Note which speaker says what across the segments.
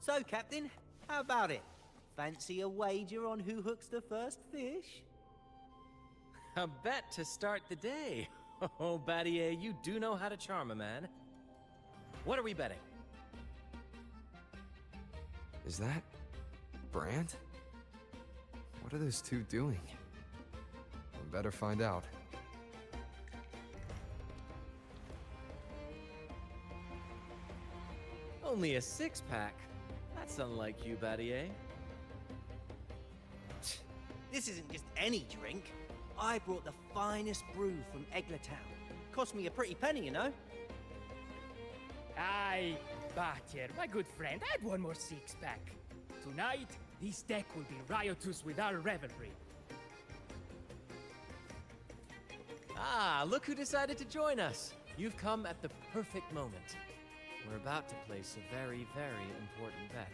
Speaker 1: So, Captain, how about it? Fancy a wager on who hooks the first fish?
Speaker 2: A bet to start the day. Oh, Battier, you do know how to charm a man. What are we betting?
Speaker 3: Is that Brant? What are those two doing? We better find out.
Speaker 2: Only a six-pack. That's unlike you, Battier.
Speaker 1: This isn't just any drink. I brought the finest brew from Egglertown. Cost me a pretty penny, you know.
Speaker 4: Aye, Battier, my good friend, add one more six-pack. Tonight, this deck will be riotous with our revelry.
Speaker 2: Ah, look who decided to join us. You've come at the perfect moment. We're about to place a very, very important bet.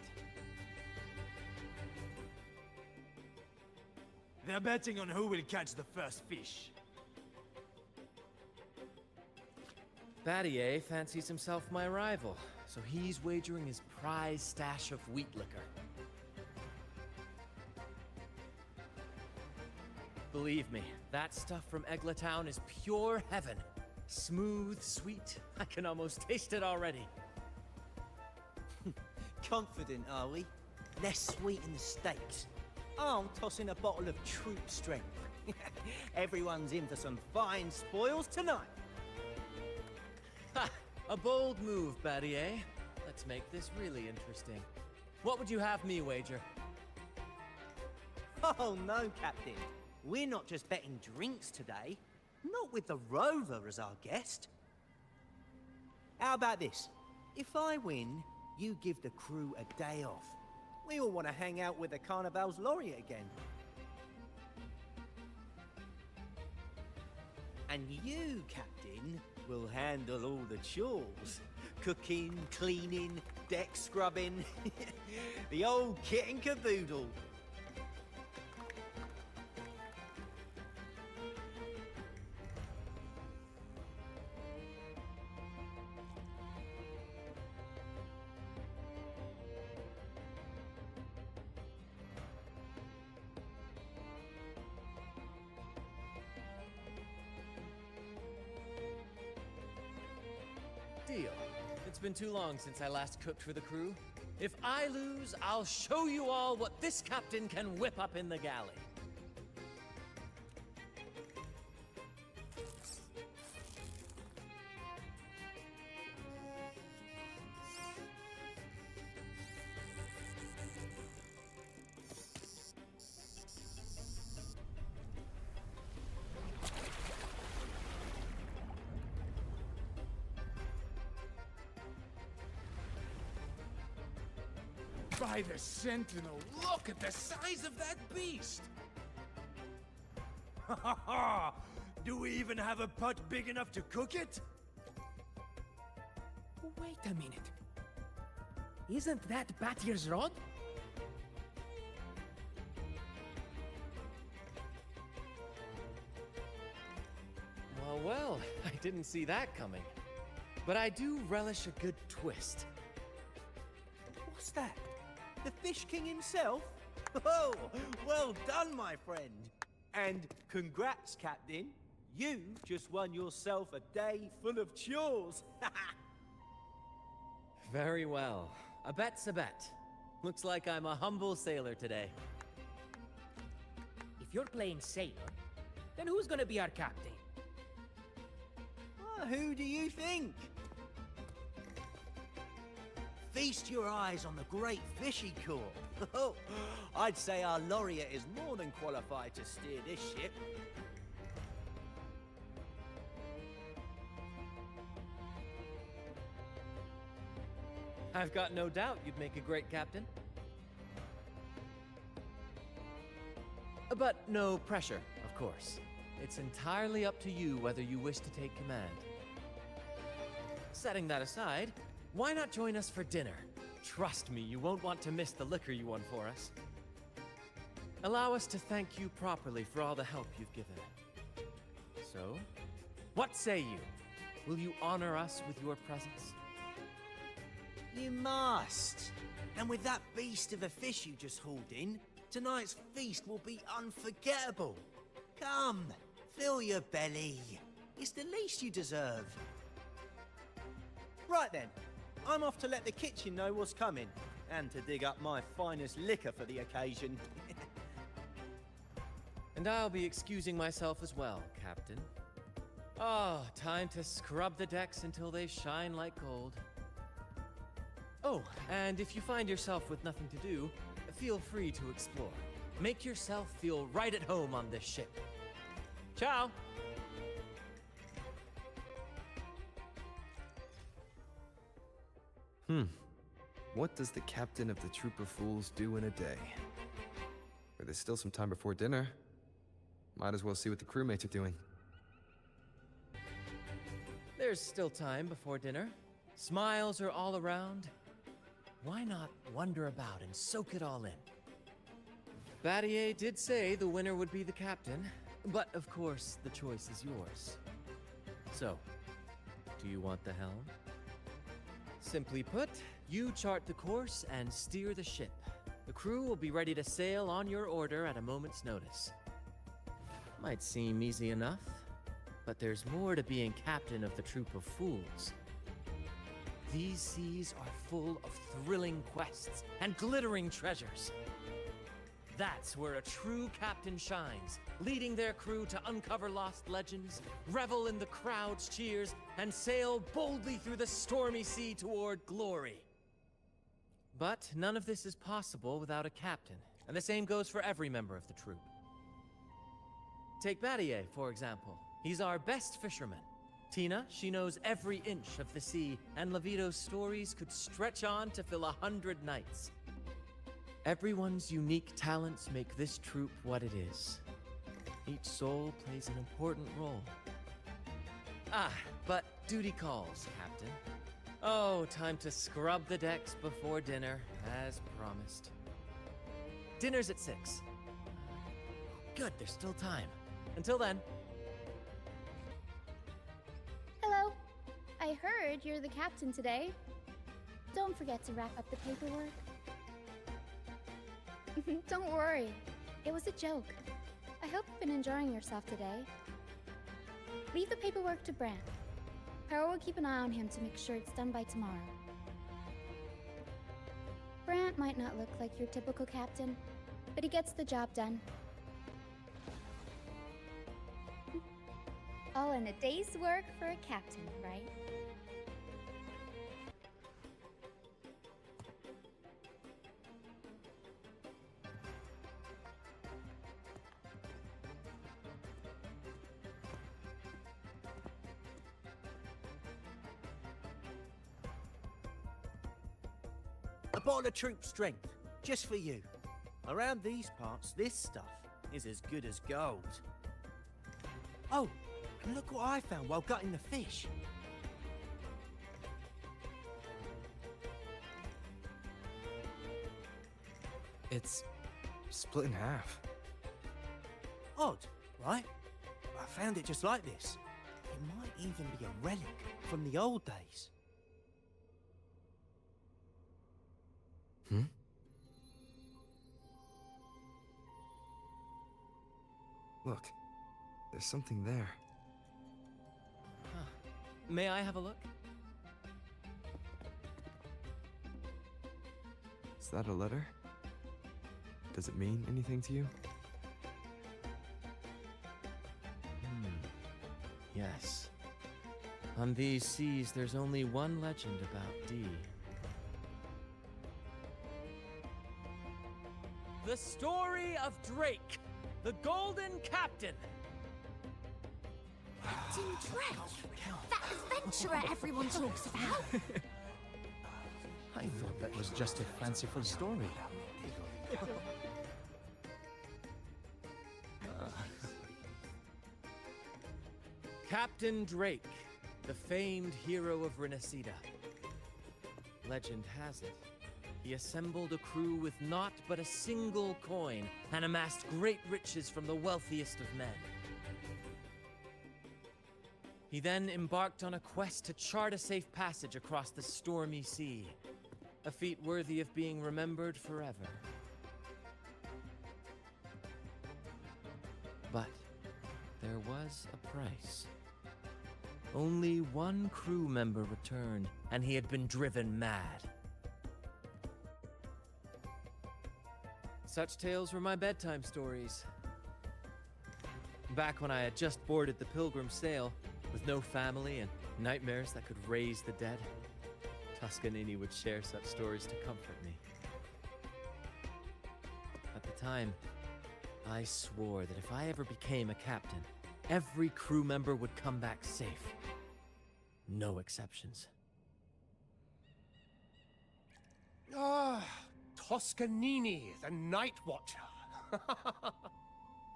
Speaker 5: They're betting on who will catch the first fish.
Speaker 2: Battier fancies himself my rival, so he's wagering his prize stash of wheat liquor. Believe me, that stuff from Egglertown is pure heaven. Smooth, sweet. I can almost taste it already.
Speaker 1: Confident, are we? Less sweet in the stakes. I'm tossing a bottle of troop strength. Everyone's in for some fine spoils tonight.
Speaker 2: Ha! A bold move, Battier. Let's make this really interesting. What would you have me wager?
Speaker 1: Oh no, Captain. We're not just betting drinks today. Not with the Rover as our guest. How about this? If I win, you give the crew a day off. We all want to hang out with the Carnival's laureate again. And you, Captain, will handle all the chores. Cooking, cleaning, deck scrubbing. The old kit and caboodle.
Speaker 2: Deal. It's been too long since I last cooked for the crew. If I lose, I'll show you all what this captain can whip up in the galley.
Speaker 5: By the Sentinel, look at the size of that beast! Ha ha ha! Do we even have a pot big enough to cook it?
Speaker 4: Wait a minute. Isn't that Battier's rod?
Speaker 2: Well, I didn't see that coming. But I do relish a good twist.
Speaker 1: What's that? The Fish King himself? Oh, well done, my friend. And congrats, Captain. You just won yourself a day full of chores.
Speaker 2: Very well. A bet's a bet. Looks like I'm a humble sailor today.
Speaker 4: If you're playing sailor, then who's gonna be our captain?
Speaker 1: Who do you think? Feast your eyes on the great fish he caught. Oh, I'd say our laureate is more than qualified to steer this ship.
Speaker 2: I've got no doubt you'd make a great captain. But no pressure, of course. It's entirely up to you whether you wish to take command. Setting that aside, why not join us for dinner? Trust me, you won't want to miss the liquor you won for us. Allow us to thank you properly for all the help you've given. So, what say you? Will you honor us with your presence?
Speaker 1: You must. And with that beast of a fish you just hauled in, tonight's feast will be unforgettable. Come, fill your belly. It's the least you deserve. Right then, I'm off to let the kitchen know what's coming, and to dig up my finest liquor for the occasion.
Speaker 2: And I'll be excusing myself as well, Captain. Oh, time to scrub the decks until they shine like gold. Oh, and if you find yourself with nothing to do, feel free to explore. Make yourself feel right at home on this ship. Ciao!
Speaker 3: What does the captain of the troop of fools do in a day? But there's still some time before dinner. Might as well see what the crewmates are doing.
Speaker 2: There's still time before dinner. Smiles are all around. Why not wander about and soak it all in? Battier did say the winner would be the captain, but of course the choice is yours. So, do you want the helm? Simply put, you chart the course and steer the ship. The crew will be ready to sail on your order at a moment's notice. Might seem easy enough, but there's more to being captain of the troop of fools. These seas are full of thrilling quests and glittering treasures. That's where a true captain shines, leading their crew to uncover lost legends, revel in the crowd's cheers, and sail boldly through the stormy sea toward glory. But none of this is possible without a captain, and the same goes for every member of the troop. Take Battier, for example. He's our best fisherman. Tina, she knows every inch of the sea, and Levito's stories could stretch on to fill 100 nights. Everyone's unique talents make this troop what it is. Each soul plays an important role. Ah, but duty calls, Captain. Oh, time to scrub the decks before dinner, as promised. Dinner's at 6. Good, there's still time. Until then.
Speaker 6: Hello. I heard you're the captain today. Don't forget to wrap up the paperwork. Don't worry. It was a joke. I hope you've been enjoying yourself today. Leave the paperwork to Brant. Power will keep an eye on him to make sure it's done by tomorrow. Brant might not look like your typical captain, but he gets the job done. All in a day's work for a captain, right?
Speaker 1: A bottle of troop strength, just for you. Around these parts, this stuff is as good as gold. Oh, and look what I found while gutting the fish.
Speaker 3: It's split in half.
Speaker 1: Odd, right? I found it just like this. It might even be a relic from the old days.
Speaker 3: Look, there's something there.
Speaker 2: Huh. May I have a look?
Speaker 3: Is that a letter? Does it mean anything to you?
Speaker 2: Yes. On these seas, there's only one legend about D. The story of Drake, the Golden Captain.
Speaker 7: Captain Drake, that adventurer everyone talks about.
Speaker 8: I thought that was just a fanciful story.
Speaker 2: Captain Drake, the famed hero of Renacida. Legend has it, he assembled a crew with naught but a single coin and amassed great riches from the wealthiest of men. He then embarked on a quest to chart a safe passage across the stormy sea. A feat worthy of being remembered forever. But there was a price. Only one crew member returned, and he had been driven mad. Such tales were my bedtime stories. Back when I had just boarded the Pilgrim sail, with no family and nightmares that could raise the dead, Toscanini would share such stories to comfort me. At the time, I swore that if I ever became a captain, every crew member would come back safe. No exceptions.
Speaker 9: Ah, Toscanini, the Night Watcher.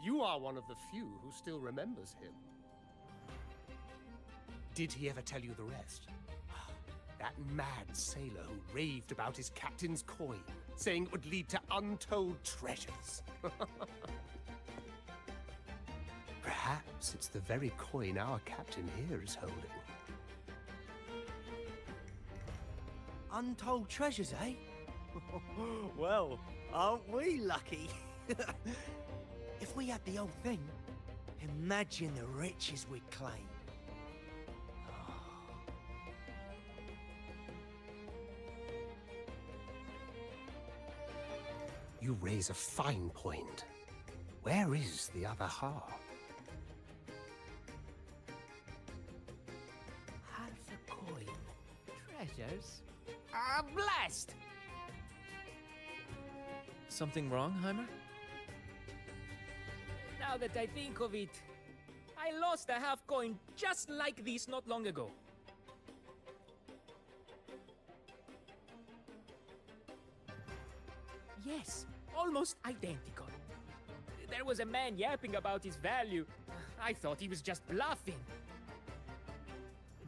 Speaker 9: You are one of the few who still remembers him. Did he ever tell you the rest? That mad sailor who raved about his captain's coin, saying it would lead to untold treasures. Perhaps it's the very coin our captain here is holding.
Speaker 1: Untold treasures, eh? Well, aren't we lucky? If we had the whole thing, imagine the riches we'd claim.
Speaker 9: You raise a fine point. Where is the other half?
Speaker 1: Half a coin.
Speaker 4: Treasures? Ah, blast!
Speaker 2: Something wrong, Heimer?
Speaker 4: Now that I think of it, I lost a half coin just like this not long ago. Yes, almost identical. There was a man yapping about his value. I thought he was just bluffing.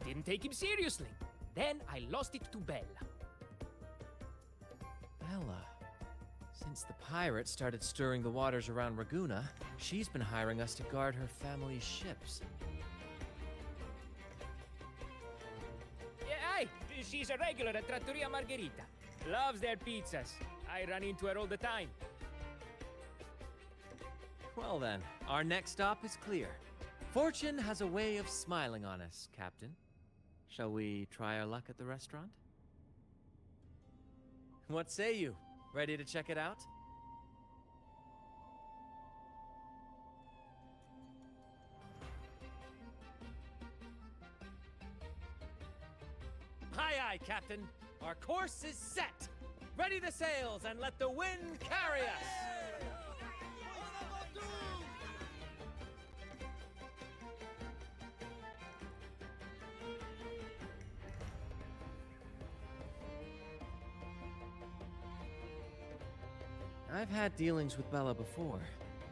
Speaker 4: Didn't take him seriously. Then I lost it to Bella.
Speaker 2: Bella. Since the pirates started stirring the waters around Raguna, she's been hiring us to guard her family's ships.
Speaker 4: Yeah, aye, she's a regular at Trattoria Margherita. Loves their pizzas. I run into her all the time.
Speaker 2: Well then, our next stop is clear. Fortune has a way of smiling on us, Captain. Shall we try our luck at the restaurant? What say you? Ready to check it out? Aye, aye, Captain. Our course is set. Ready the sails and let the wind carry us. I've had dealings with Bella before.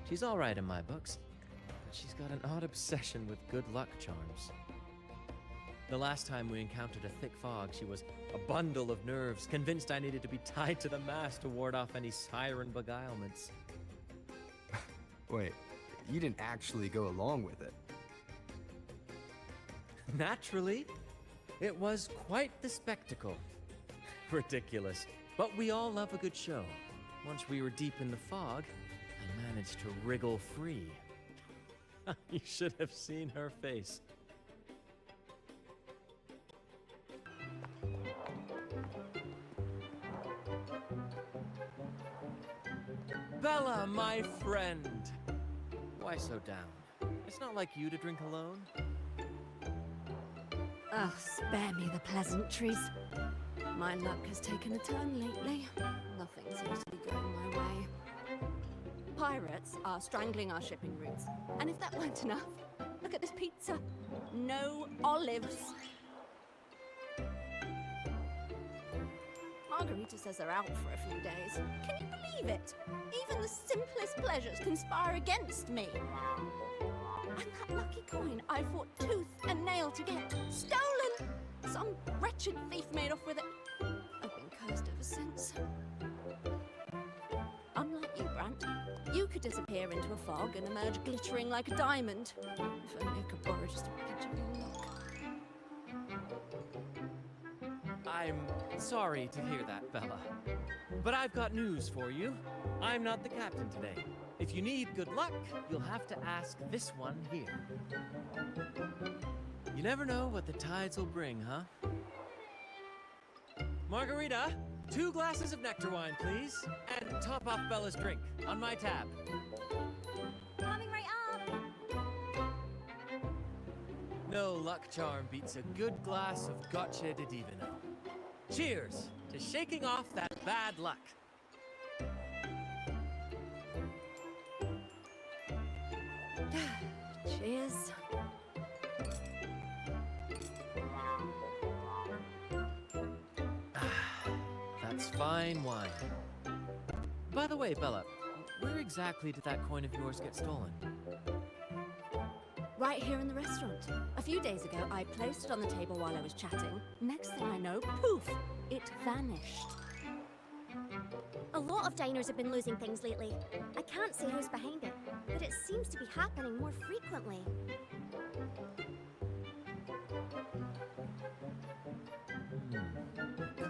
Speaker 2: She's all right in my books, but she's got an odd obsession with good luck charms. The last time we encountered a thick fog, she was a bundle of nerves, convinced I needed to be tied to the mast to ward off any siren beguilements.
Speaker 3: Wait, you didn't actually go along with it?
Speaker 2: Naturally. It was quite the spectacle. Ridiculous, but we all love a good show. Once we were deep in the fog, I managed to wriggle free. You should have seen her face. Bella, my friend! Why so down? It's not like you to drink alone.
Speaker 7: Oh, spare me the pleasantries. My luck has taken a turn lately. Nothing seems to be going my way. Pirates are strangling our shipping routes. And if that weren't enough, look at this pizza. No olives. Margarita says they're out for a few days. Can you believe it? Even the simplest pleasures conspire against me. And that lucky coin I fought tooth and nail to get, stolen! Some wretched thief made off with it. I've been cursed ever since. Unlike you, Brant, you could disappear into a fog and emerge glittering like a diamond. If only I could borrow just a pinch of your luck.
Speaker 2: I'm sorry to hear that, Bella. But I've got news for you. I'm not the captain today. If you need good luck, you'll have to ask this one here. You never know what the tides will bring, huh? Margarita, 2 glasses of nectar wine, please. And top off Bella's drink on my tab.
Speaker 7: Coming right up.
Speaker 2: No luck charm beats a good glass of gotcha de divino. Cheers to shaking off that bad luck.
Speaker 7: Cheers.
Speaker 2: That's fine wine. By the way, Bella, where exactly did that coin of yours get stolen?
Speaker 7: Right here in the restaurant. A few days ago, I placed it on the table while I was chatting. Next thing I know, poof, it vanished.
Speaker 10: A lot of diners have been losing things lately. I can't say who's behind it, but it seems to be happening more frequently.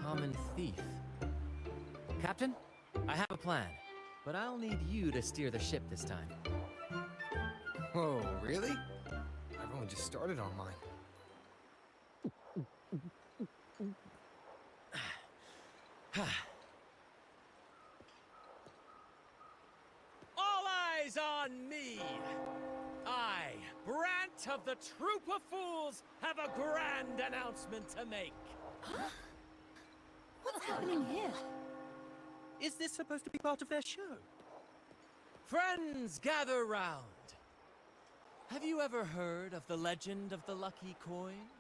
Speaker 2: Common thief. Captain, I have a plan, but I'll need you to steer the ship this time.
Speaker 3: Whoa, really? I've only just started on mine.
Speaker 2: All eyes on me! I, Brant of the Troop of Fools, have a grand announcement to make.
Speaker 7: What's happening here?
Speaker 1: Is this supposed to be part of their show?
Speaker 2: Friends, gather round. Have you ever heard of the legend of the lucky coin?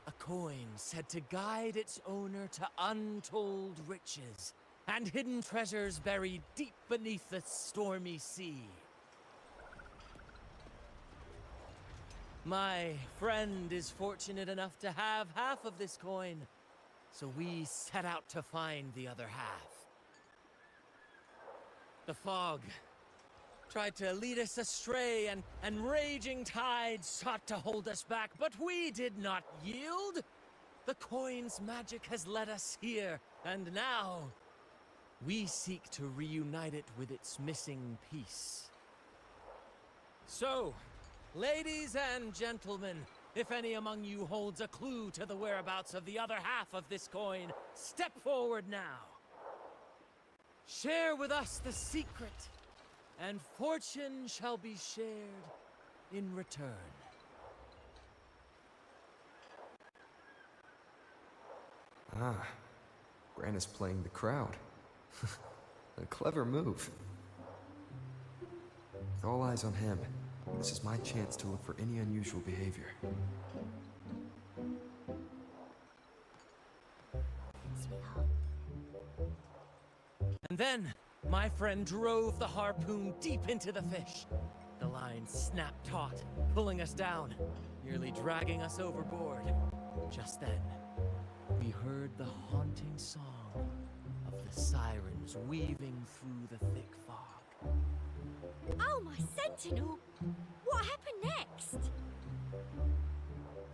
Speaker 2: A coin said to guide its owner to untold riches and hidden treasures buried deep beneath the stormy sea. My friend is fortunate enough to have half of this coin, so we set out to find the other half. The fog tried to lead us astray, and raging tides sought to hold us back, but we did not yield. The coin's magic has led us here, and now we seek to reunite it with its missing piece. So, ladies and gentlemen, if any among you holds a clue to the whereabouts of the other half of this coin, step forward now. Share with us the secret, and fortune shall be shared in return.
Speaker 3: Ah, Bran is playing the crowd. A clever move. With all eyes on him, this is my chance to look for any unusual behavior.
Speaker 10: Sweetheart.
Speaker 2: And then, my friend drove the harpoon deep into the fish. The line snapped taut, pulling us down, nearly dragging us overboard. Just then, we heard the haunting song of the sirens weaving through the thick fog.
Speaker 10: Oh, my sentinel! What happened next?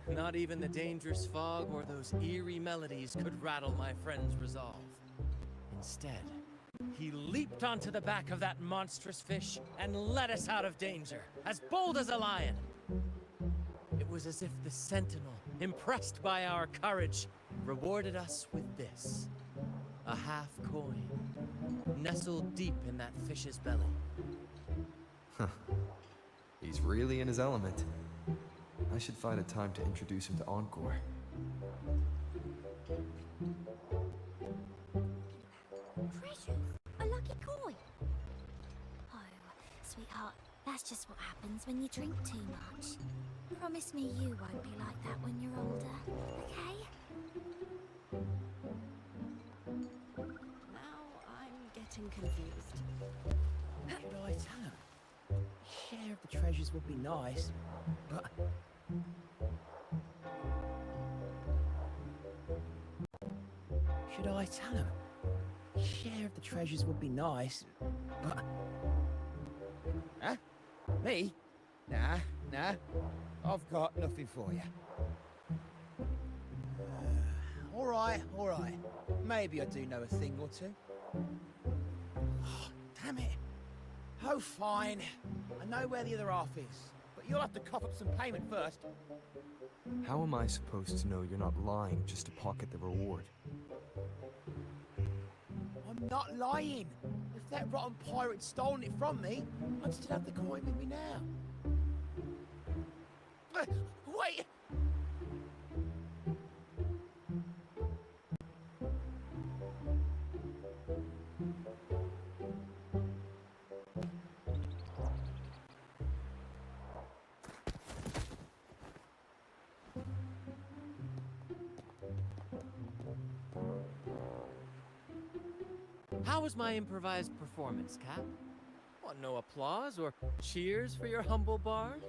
Speaker 2: Not even the dangerous fog or those eerie melodies could rattle my friend's resolve. Instead, he leaped onto the back of that monstrous fish and led us out of danger, as bold as a lion. It was as if the sentinel, impressed by our courage, rewarded us with this: a half coin, nestled deep in that fish's belly.
Speaker 3: Huh. He's really in his element. I should find a time to introduce him to Encore.
Speaker 10: Precious, a lucky coin. Oh, sweetheart, that's just what happens when you drink too much. Promise me you won't be like that when you're older, okay?
Speaker 7: Now I'm getting confused.
Speaker 1: Should I tell him? A share of the treasures would be nice, but... Should I tell him? A share of the treasures would be nice, but... Huh? Me? Nah. I've got nothing for you.
Speaker 8: All right. Maybe I do know a thing or two. Oh, damn it. Oh, fine. I know where the other half is, but you'll have to cough up some payment first.
Speaker 3: How am I supposed to know you're not lying just to pocket the reward?
Speaker 8: I'm not lying. If that rotten pirate'd stolen it from me, I'd still have the coin with me now. Wait!
Speaker 2: How was my improvised performance, Cap? What, no applause or cheers for your humble bard?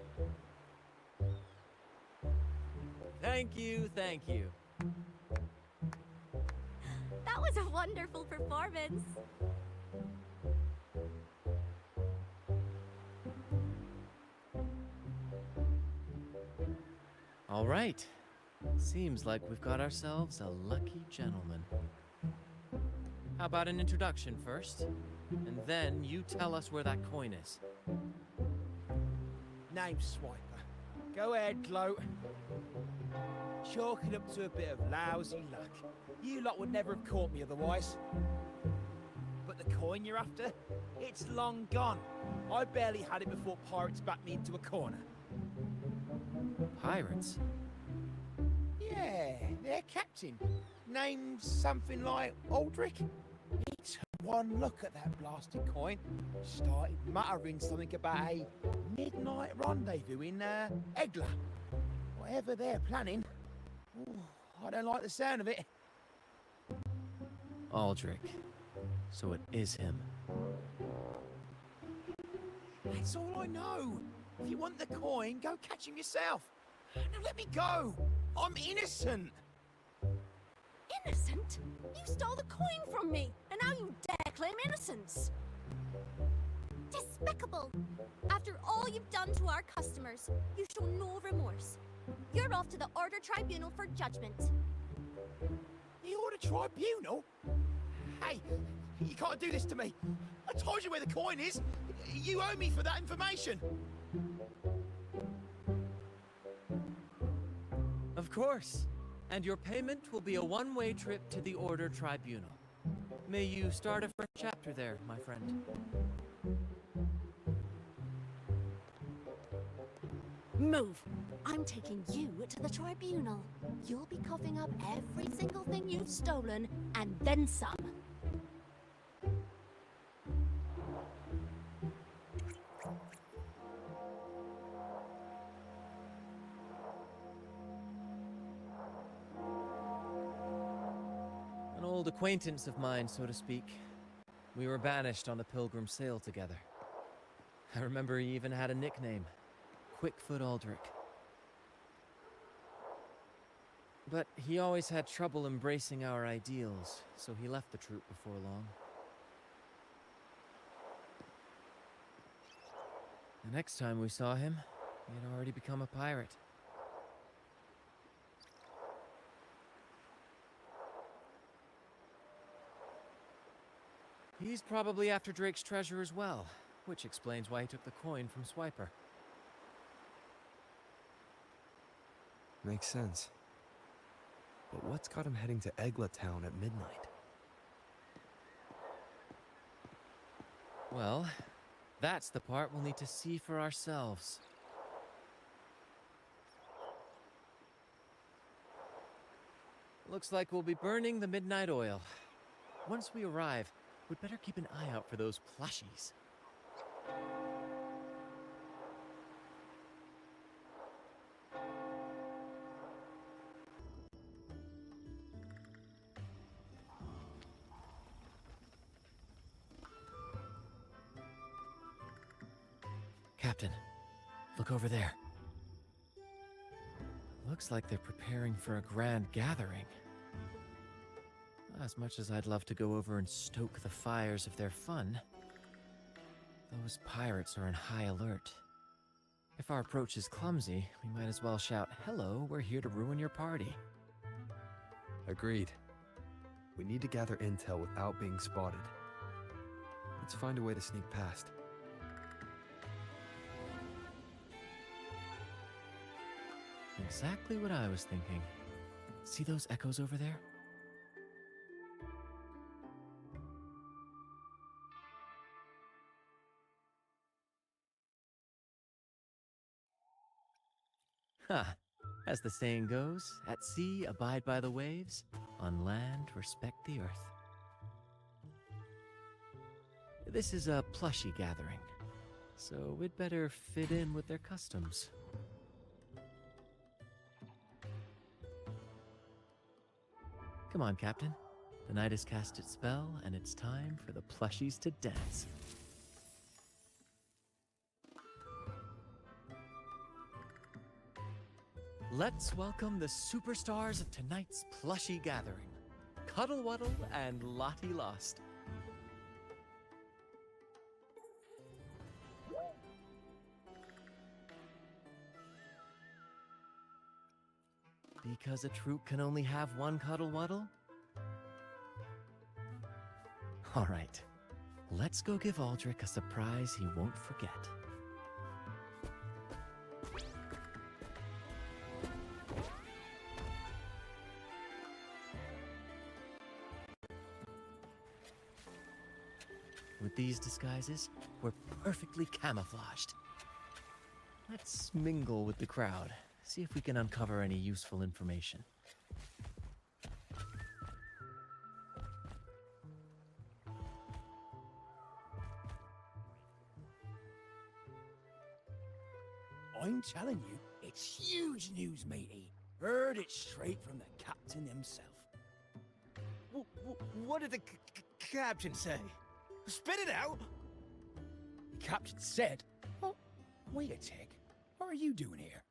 Speaker 2: Thank you, thank you.
Speaker 10: That was a wonderful performance.
Speaker 2: All right. Seems like we've got ourselves a lucky gentleman. How about an introduction first? And then you tell us where that coin is.
Speaker 8: Name's Swiper. Go ahead, gloat. Chalk it up to a bit of lousy luck. You lot would never have caught me otherwise. But the coin you're after? It's long gone. I barely had it before pirates backed me into a corner.
Speaker 2: Pirates?
Speaker 8: Yeah, their captain. Named something like Aldrich. He took one look at that blasted coin, started muttering something about a midnight rendezvous in Egla. Whatever they're planning. Ooh, I don't like the sound of it.
Speaker 2: Aldrich. So it is him.
Speaker 8: That's all I know. If you want the coin, go catch him yourself. Now let me go. I'm innocent.
Speaker 7: Innocent? You stole the coin from me, and now you dare claim innocence.
Speaker 10: Despicable! After all you've done to our customers, you show no remorse. You're off to the Order Tribunal for judgment.
Speaker 8: The Order Tribunal? Hey, you can't do this to me. I told you where the coin is. You owe me for that information.
Speaker 2: Of course. And your payment will be a one-way trip to the Order Tribunal. May you start a fresh chapter there, my friend.
Speaker 7: Move! I'm taking you to the tribunal. You'll be coughing up every single thing you've stolen, and then some.
Speaker 2: An old acquaintance of mine, so to speak. We were banished on the Pilgrim sail together. I remember he even had a nickname. Quickfoot Aldrich. But he always had trouble embracing our ideals, so he left the troop before long. The next time we saw him, he had already become a pirate. He's probably after Drake's treasure as well, which explains why he took the coin from Swiper.
Speaker 3: Makes sense. But what's got him heading to Egla Town at midnight?
Speaker 2: Well, that's the part we'll need to see for ourselves. Looks like we'll be burning the midnight oil. Once we arrive, we'd better keep an eye out for those plushies. Captain, look over there. Looks like they're preparing for a grand gathering. As much as I'd love to go over and stoke the fires of their fun, those pirates are on high alert. If our approach is clumsy, we might as well shout, "Hello, we're here to ruin your party."
Speaker 3: Agreed. We need to gather intel without being spotted. Let's find a way to sneak past.
Speaker 2: Exactly what I was thinking. See those echoes over there? Ha! As the saying goes, at sea abide by the waves, on land respect the earth. This is a plushie gathering, so we'd better fit in with their customs. Come on, Captain. The night has cast its spell, and it's time for the plushies to dance. Let's welcome the superstars of tonight's plushie gathering, Cuddle Wuddle and Lottie Lost. Because a troop can only have one Cuddle Wuddle? All right, let's go give Aldrich a surprise he won't forget. With these disguises, we're perfectly camouflaged. Let's mingle with the crowd, see if we can uncover any useful information.
Speaker 8: I'm telling you, it's huge news, matey. Heard it straight from the captain himself.
Speaker 5: What did the captain say? Spit it out!
Speaker 8: The captain said, oh, wait a tick. What are you doing here?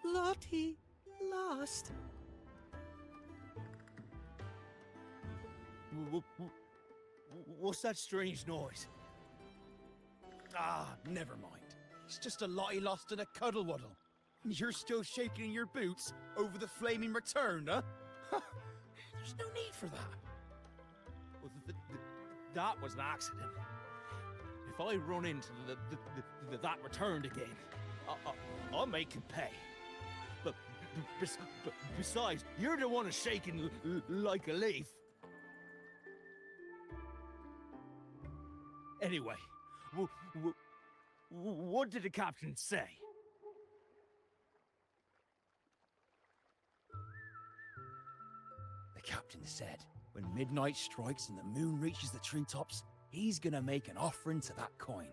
Speaker 2: Lottie Lost.
Speaker 5: What's that strange noise?
Speaker 8: Ah, never mind. It's just a Lottie Lost and a Cuddle Wuddle. And you're still shaking in your boots over the flaming return, huh? There's no need for that.
Speaker 5: Well, that was an accident. If I run into that returned again, I'll make him pay. But besides, you're the one who's shaking like a leaf. Anyway, what did the captain say?
Speaker 8: The captain said, when midnight strikes and the moon reaches the treetops, he's gonna make an offering to that coin.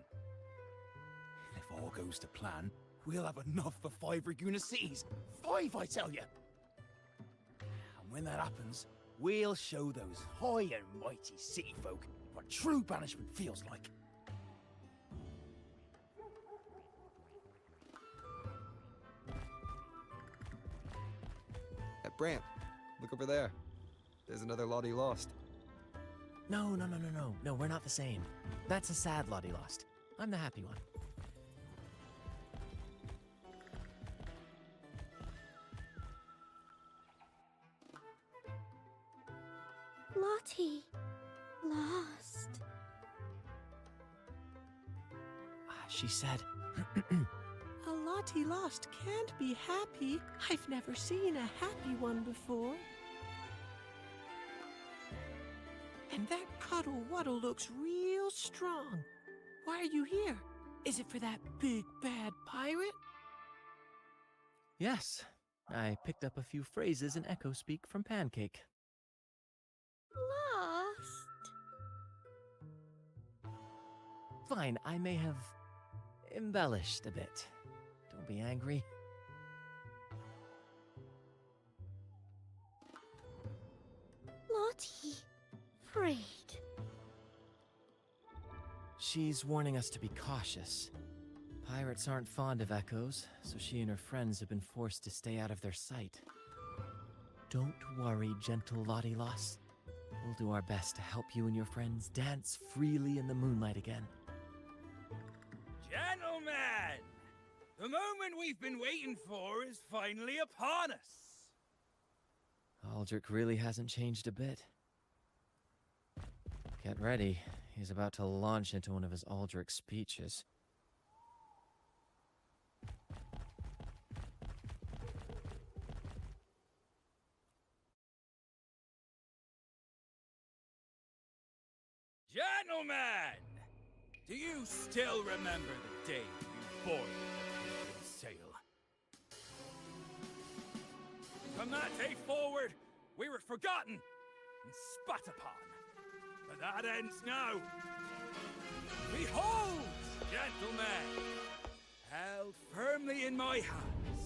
Speaker 8: And if all goes to plan, we'll have enough for 5 Raguna cities. 5, I tell you! And when that happens, we'll show those high and mighty city folk what true banishment feels like.
Speaker 3: At Brant, look over there. There's another Lottie Lost.
Speaker 2: No, we're not the same. That's a sad Lottie Lost. I'm the happy one.
Speaker 10: Lottie Lost.
Speaker 2: She said,
Speaker 11: A Lottie Lost can't be happy. I've never seen a happy one before. And that Cuddle Wuddle looks real strong. Why are you here? Is it for that big bad pirate?
Speaker 2: yes. I picked up a few phrases in Echo Speak from Pancake.
Speaker 10: Lost.
Speaker 2: Fine, I may have embellished a bit. Don't be angry.
Speaker 10: Lottie. Afraid.
Speaker 2: She's warning us to be cautious. Pirates aren't fond of echoes, so she and her friends have been forced to stay out of their sight. Don't worry, gentle Lottie Lost. We'll do our best to help you and your friends dance freely in the moonlight again.
Speaker 4: Gentlemen, The moment we've been waiting for is finally upon us.
Speaker 2: Aldrich really hasn't changed a bit. Get ready. He's about to launch into one of his Aldrich speeches.
Speaker 4: Gentlemen! Do you still remember the day you boarded the Pilgrim's sail? From that day forward, we were forgotten and spat upon. But that ends now. Behold, gentlemen, held firmly in my hands.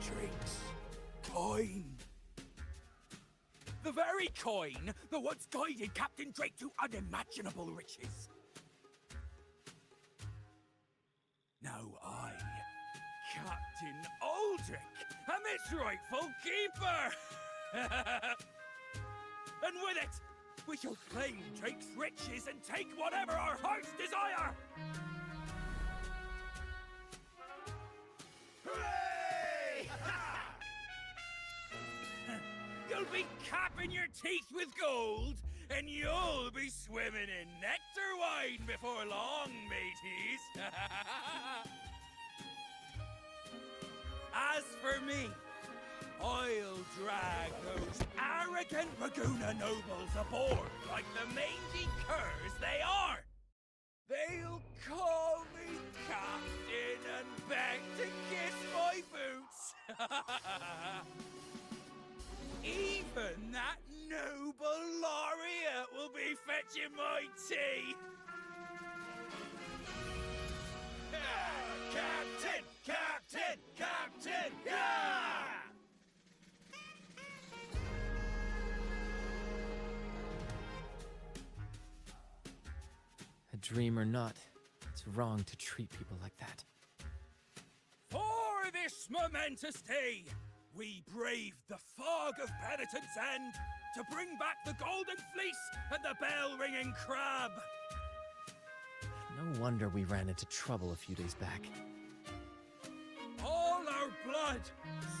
Speaker 4: Drinks. Coin. The very coin that once guided Captain Drake to unimaginable riches. Now I, Captain Aldrich, am its rightful keeper! And with it, we shall claim Drake's riches and take whatever our hearts desire! Hooray! You'll be capping your teeth with gold, and you'll be swimming in nectar wine before long, mateys! As for me, I'll drag those arrogant Raguna nobles aboard like the mangy curs they are! They'll call me captain and beg to kiss my boots! Even that noble laureate will be fetching my tea! Captain! Captain! Captain! Yeah!
Speaker 2: A dream or not, it's wrong to treat people like that.
Speaker 4: For this momentous day, we braved the fog of penitence and to bring back the golden fleece and the bell-ringing crab.
Speaker 2: No wonder we ran into trouble a few days back.
Speaker 4: All our blood,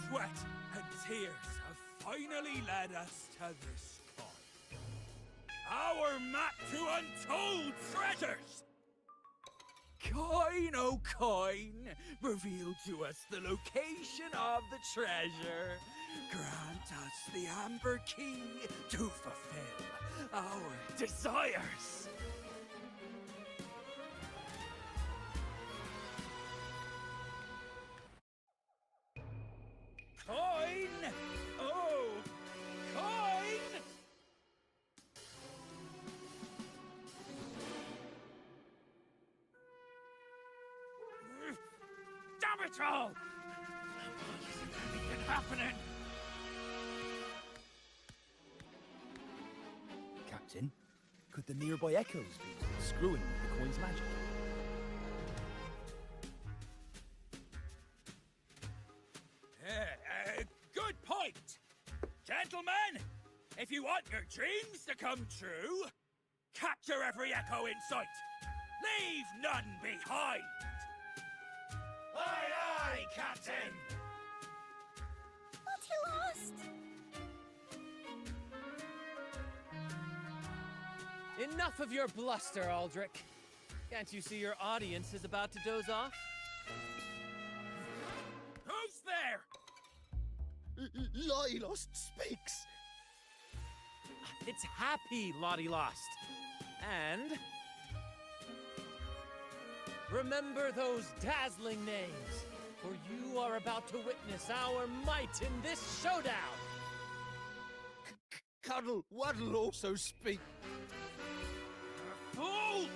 Speaker 4: sweat, and tears have finally led us to this coin. Our map to untold treasures! Coin, oh coin, reveal to us the location of the treasure. Grant us the amber key to fulfill our desires. Coin! Oh, coin! Damn it all! Why isn't anything happening?
Speaker 5: Captain, could the nearby echoes be screwing with the coin's magic?
Speaker 4: Good point! Gentlemen, if you want your dreams to come true, capture every echo in sight. Leave none behind! Aye, aye, Captain!
Speaker 10: But he lost!
Speaker 2: Enough of your bluster, Aldrich. Can't you see your audience is about to doze off?
Speaker 4: Who's there?
Speaker 5: Lottie Lost speaks!
Speaker 2: It's happy, Lottie Lost. And remember those dazzling names, for you are about to witness our might in this showdown.
Speaker 5: Cuddle Waddle also speak.
Speaker 4: Fool!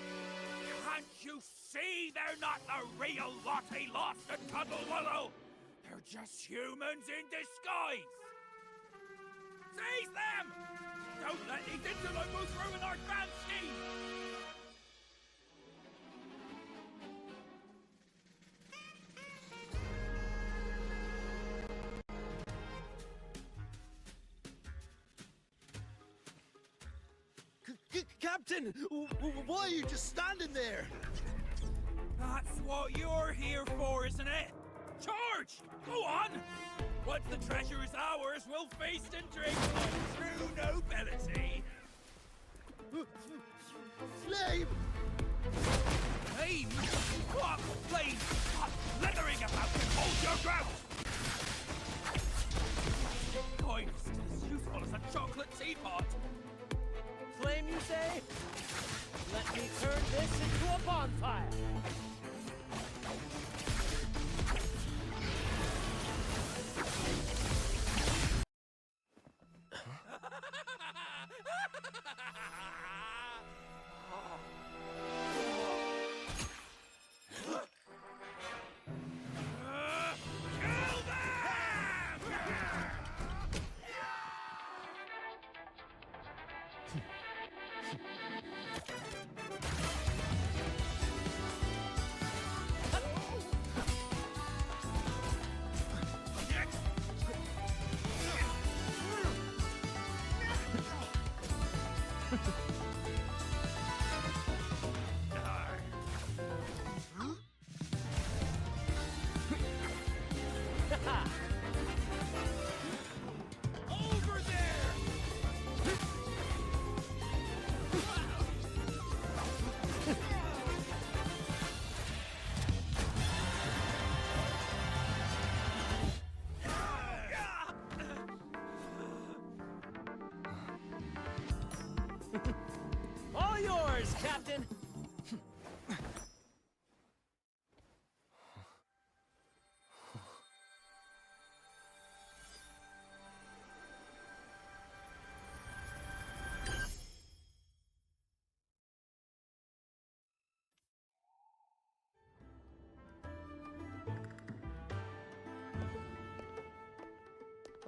Speaker 4: Can't you see they're not the real Lottie Lost and Cuddle Wallow? They're just humans in disguise! Seize them! Don't let these interlopers ruin our grand scheme!
Speaker 8: Captain! Why are you just standing there?
Speaker 4: That's what you're here for, isn't it? Charge! Go on! Once the treasure is ours, we'll feast and drink like true nobility.
Speaker 8: Flame!
Speaker 4: Flame? What flame? Stop slithering about and hold your ground! Coin is still as useful as a chocolate teapot.
Speaker 2: Flame, you say? Let me turn this into a bonfire!
Speaker 4: Kill them! Over there!
Speaker 2: All yours, Captain!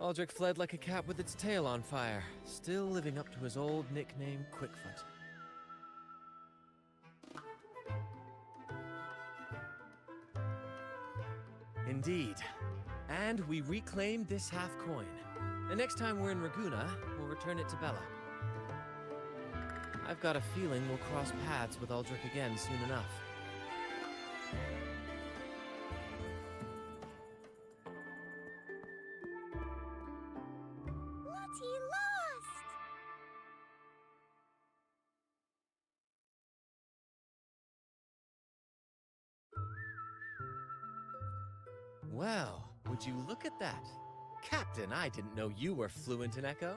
Speaker 2: Aldrich fled like a cat with its tail on fire, still living up to his old nickname, Quickfoot. Indeed. And we reclaimed this half coin. The next time we're in Raguna, we'll return it to Bella. I've got a feeling we'll cross paths with Aldrich again soon enough.
Speaker 10: Bloody lost!
Speaker 2: Well, would you look at that? Captain, I didn't know you were fluent in Echo.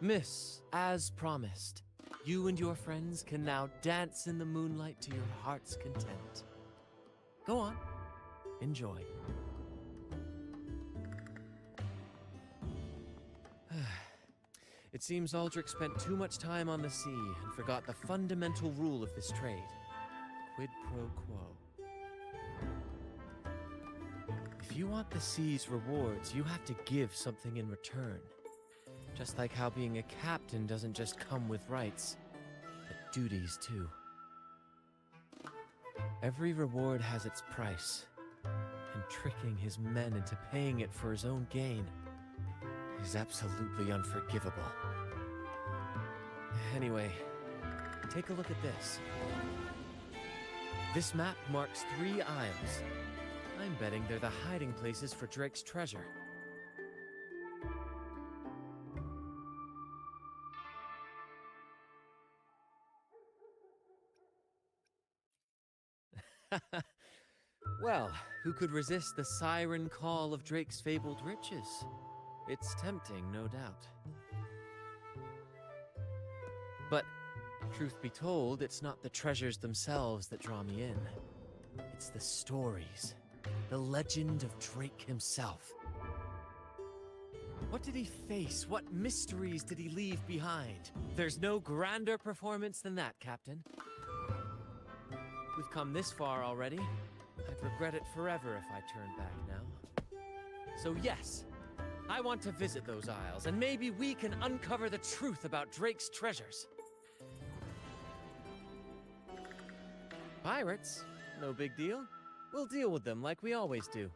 Speaker 2: Miss, as promised, you and your friends can now dance in the moonlight to your heart's content. Go on, enjoy. It seems Aldrich spent too much time on the sea and forgot the fundamental rule of this trade. Quid pro quo. If you want the sea's rewards, you have to give something in return. Just like how being a captain doesn't just come with rights, but duties too. Every reward has its price, and tricking his men into paying it for his own gain is absolutely unforgivable. Anyway, take a look at this. This map marks 3 isles. I'm betting they're the hiding places for Drake's treasure. Well, who could resist the siren call of Drake's fabled riches? It's tempting, no doubt. But, truth be told, it's not the treasures themselves that draw me in. It's the stories, the legend of Drake himself. What did he face? What mysteries did he leave behind? There's no grander performance than that, Captain. We've come this far already. I'd regret it forever if I turned back now. So yes, I want to visit those isles, and maybe we can uncover the truth about Drake's treasures. Pirates? No big deal. We'll deal with them like we always do.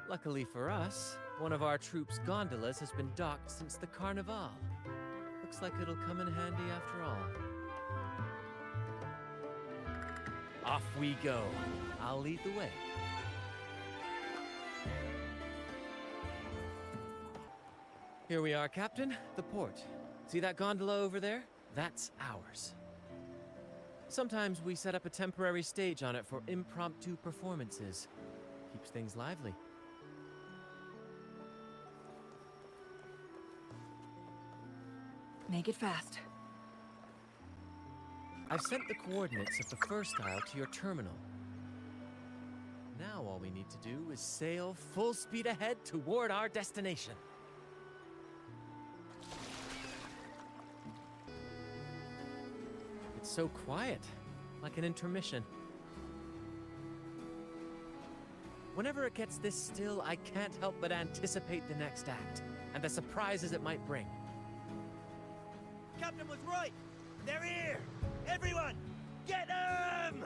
Speaker 2: Luckily for us, One of our troop's gondolas has been docked since the Carnival. Looks like it'll come in handy after all. Off we go. I'll lead the way. Here we are, Captain. The port. See that gondola over there? That's ours. Sometimes we set up a temporary stage on it for impromptu performances. Keeps things lively.
Speaker 12: Make it fast.
Speaker 2: I've sent the coordinates of the first isle to your terminal. Now all we need to do is sail full speed ahead toward our destination. It's so quiet, like an intermission. Whenever it gets this still, I can't help but anticipate the next act, and the surprises it might bring.
Speaker 1: Captain was right! They're here! Everyone, get them!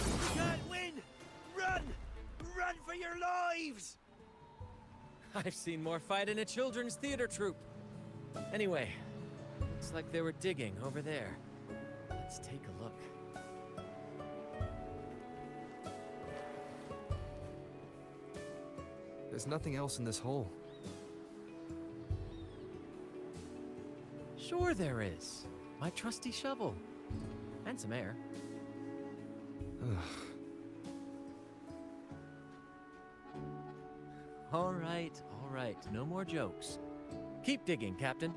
Speaker 1: You can't win! Run! Run for your lives!
Speaker 2: I've seen more fight in a children's theater troupe. Anyway, looks like they were digging over there. Let's take a look.
Speaker 3: There's nothing else in this hole.
Speaker 2: Sure there is. My trusty shovel. And some air. All right. No more jokes. Keep digging, Captain.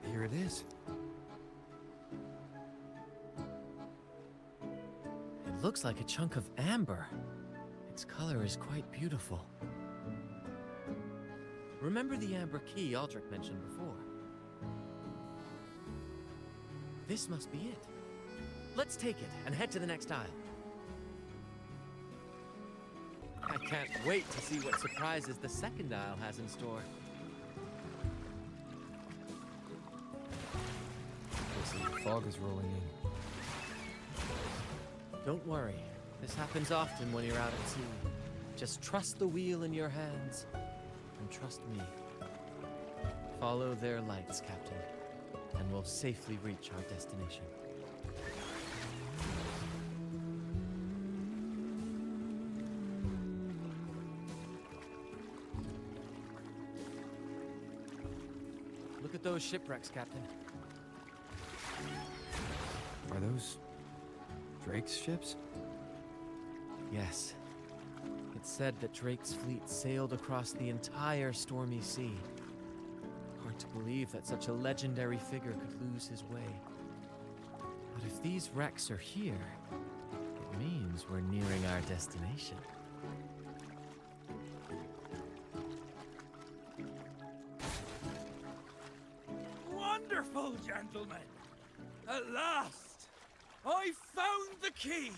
Speaker 3: Here it is.
Speaker 2: It looks like a chunk of amber. Its color is quite beautiful. Remember the amber key Aldrich mentioned before? This must be it. Let's take it and head to the next aisle. I can't wait to see what surprises the second aisle has in store.
Speaker 3: Looks like the fog is rolling in.
Speaker 2: Don't worry. This happens often when you're out at sea. Just trust the wheel in your hands, and trust me. Follow their lights, Captain, and we'll safely reach our destination. Look at those shipwrecks, Captain.
Speaker 3: Are those Drake's ships?
Speaker 2: Yes. It's said that Drake's fleet sailed across the entire stormy sea. Hard to believe that such a legendary figure could lose his way. But if these wrecks are here, it means we're nearing our destination.
Speaker 4: Wonderful, gentlemen! At last, I found the key!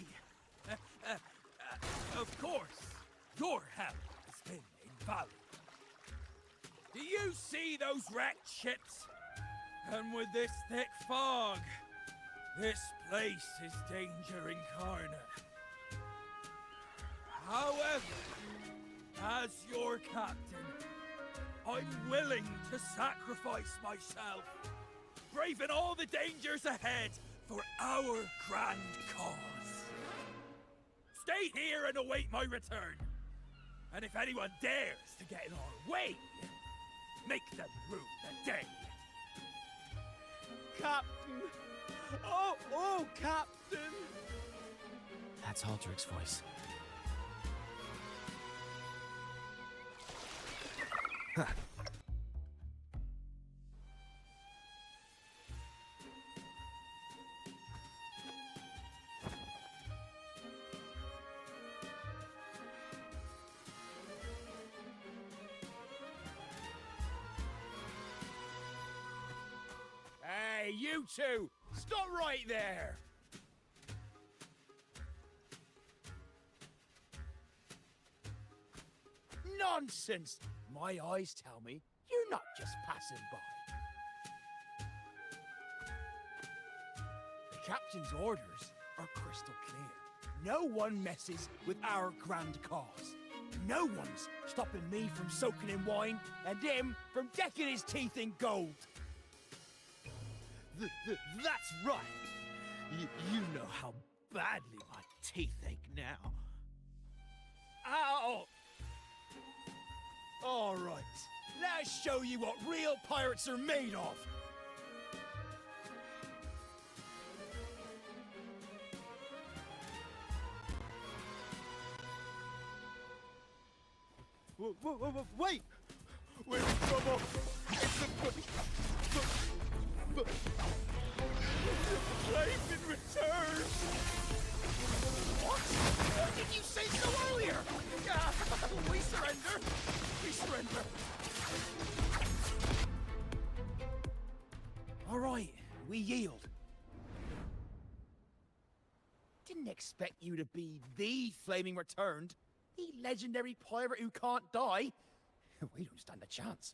Speaker 4: Of course, your help has been invaluable. Do you see those wrecked ships? And with this thick fog, this place is danger incarnate. However, as your captain, I'm willing to sacrifice myself, braving all the dangers ahead for our grand cause. Stay here and await my return. And if anyone dares to get in our way, make them rue the day.
Speaker 5: Captain! Oh, Captain!
Speaker 2: That's Aldrich's voice.
Speaker 8: Hey, you two! Stop right there! Nonsense! My eyes tell me you're not just passing by. The captain's orders are crystal clear. No one messes with our grand cause. No one's stopping me from soaking in wine and him from decking his teeth in gold.
Speaker 5: That's right. You know how badly my teeth ache now.
Speaker 8: Ow! All right, let's show you what real pirates are made of.
Speaker 5: Wait! We're in trouble! It's the flames in return!
Speaker 8: What? Why didn't you say so earlier? We surrender! We surrender! All right, we yield. Didn't expect you to be the Flaming Returned, the legendary pirate who can't die. We don't stand a chance.